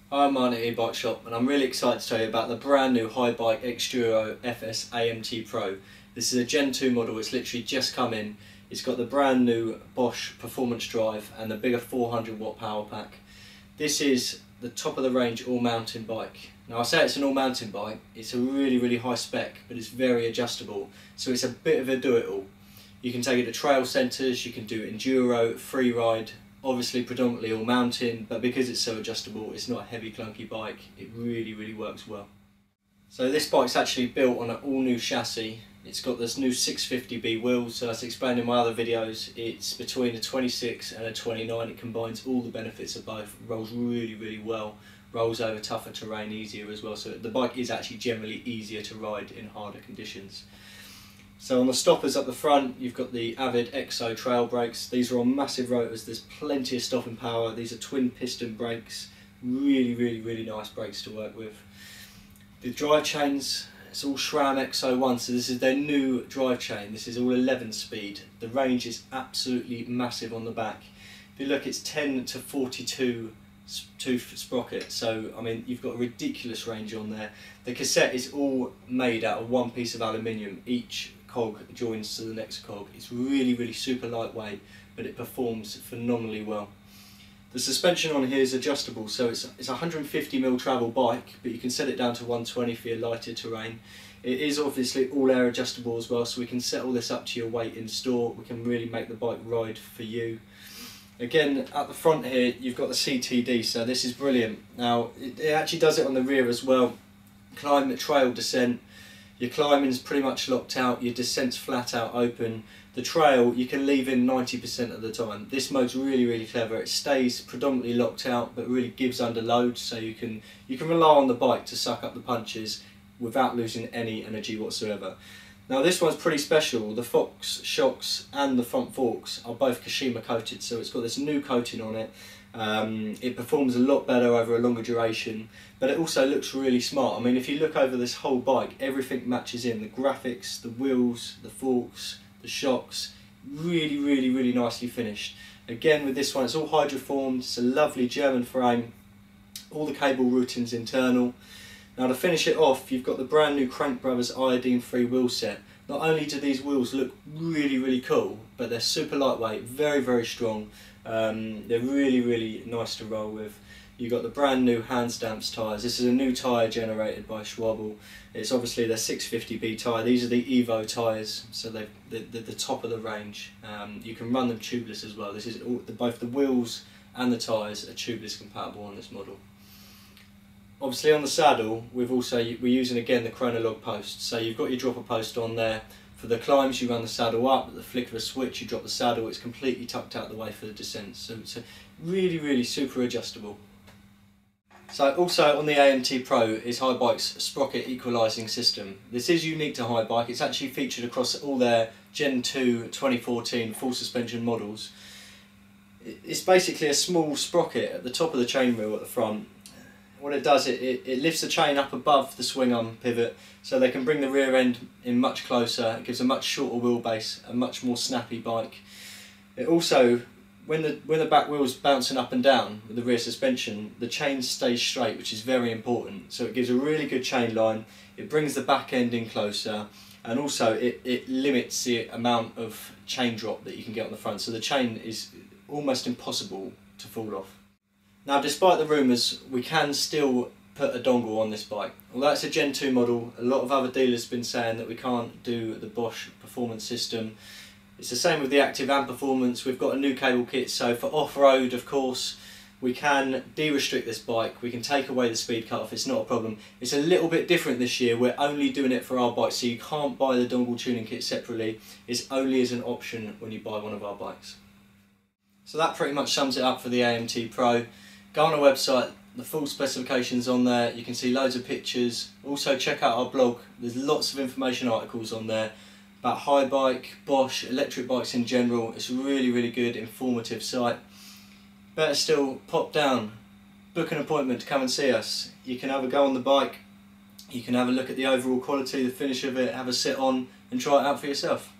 Hi, I'm Martin at eBike Shop, and I'm really excited to tell you about the brand new Haibike xDuro FS AMT PRO. This is a Gen 2 model, it's literally just come in. It's got the brand new Bosch performance drive and the bigger 400 watt power pack. This is the top of the range all mountain bike. Now I say it's an all mountain bike, it's a really high spec, but it's very adjustable, so it's a bit of a do-it-all. You can take it to trail centres, you can do enduro, free ride, obviously predominantly all mountain, but because it's so adjustable, it's not a heavy clunky bike, it really works well. So this bike's actually built on an all new chassis. It's got this new 650B wheels, so as explained in my other videos, it's between a 26 and a 29, it combines all the benefits of both, it rolls really well, rolls over tougher terrain easier as well, so the bike is actually generally easier to ride in harder conditions. So on the stoppers up the front, you've got the Avid XO trail brakes. These are on massive rotors, there's plenty of stopping power. These are twin piston brakes, really nice brakes to work with. The drive chains, it's all SRAM XO1, so this is their new drive chain. This is all 11 speed. The range is absolutely massive on the back. If you look, it's 10 to 42 tooth sprocket, so I mean you've got a ridiculous range on there. The cassette is all made out of one piece of aluminium. Each cog joins to the next cog. It's really super lightweight, but it performs phenomenally well. The suspension on here is adjustable, so it's a 150mm travel bike, but you can set it down to 120 for your lighter terrain. It is obviously all air adjustable as well, so we can set all this up to your weight in store. We can really make the bike ride for you. Again, at the front here, you've got the CTD, so this is brilliant. Now, it actually does it on the rear as well. Climb, trail, descent. Your climbing's pretty much locked out, your descent's flat out open. The trail, you can leave in 90% of the time. This mode's really clever. It stays predominantly locked out, but really gives under load, so you can rely on the bike to suck up the punches without losing any energy whatsoever. Now this one's pretty special. The Fox shocks and the front forks are both Kashima coated, so it's got this new coating on it. It performs a lot better over a longer duration, but it also looks really smart. I mean, if you look over this whole bike, everything matches in. The graphics, the wheels, the forks, the shocks, really nicely finished. Again, with this one, it's all hydroformed, it's a lovely German frame, all the cable routing's internal. Now to finish it off, you've got the brand new Crank Brothers iodine-free wheel set. Not only do these wheels look really cool, but they're super lightweight, very strong. They're really nice to roll with. You've got the brand new hand stamps tyres. This is a new tyre generated by Schwabble. It's obviously their 650B tyre. These are the Evo tyres, so they're the top of the range. You can run them tubeless as well. This is both the wheels and the tyres are tubeless compatible on this model. Obviously on the saddle, we're using again the Chronolog post. So you've got your dropper post on there. For the climbs, you run the saddle up. At the flick of a switch, you drop the saddle. It's completely tucked out the way for the descent. So it's really super adjustable. So also on the AMT PRO is Haibike's Sprocket Equalizing system. This is unique to Haibike. It's actually featured across all their Gen 2 2014 full suspension models. It's basically a small sprocket at the top of the chainwheel at the front. What it does, it lifts the chain up above the swing arm pivot, so they can bring the rear end in much closer. It gives a much shorter wheelbase, a much more snappy bike. It also, when the back wheel's bouncing up and down with the rear suspension, the chain stays straight, which is very important. So it gives a really good chain line, it brings the back end in closer, and also it limits the amount of chain drop that you can get on the front. So the chain is almost impossible to fall off. Now, despite the rumours, we can still put a dongle on this bike. Although it's a Gen 2 model, a lot of other dealers have been saying that we can't do the Bosch performance system. It's the same with the Active and Performance. We've got a new cable kit, so for off-road, of course, we can de-restrict this bike. We can take away the speed cut-off, it's not a problem. It's a little bit different this year. We're only doing it for our bikes, so you can't buy the dongle tuning kit separately. It's only as an option when you buy one of our bikes. So that pretty much sums it up for the AMT PRO. Go on our website, the full specifications on there, you can see loads of pictures. Also check out our blog, there's lots of information articles on there about Haibike, Bosch, electric bikes in general. It's a really good, informative site. Better still, pop down, book an appointment to come and see us. You can have a go on the bike, you can have a look at the overall quality, the finish of it, have a sit on and try it out for yourself.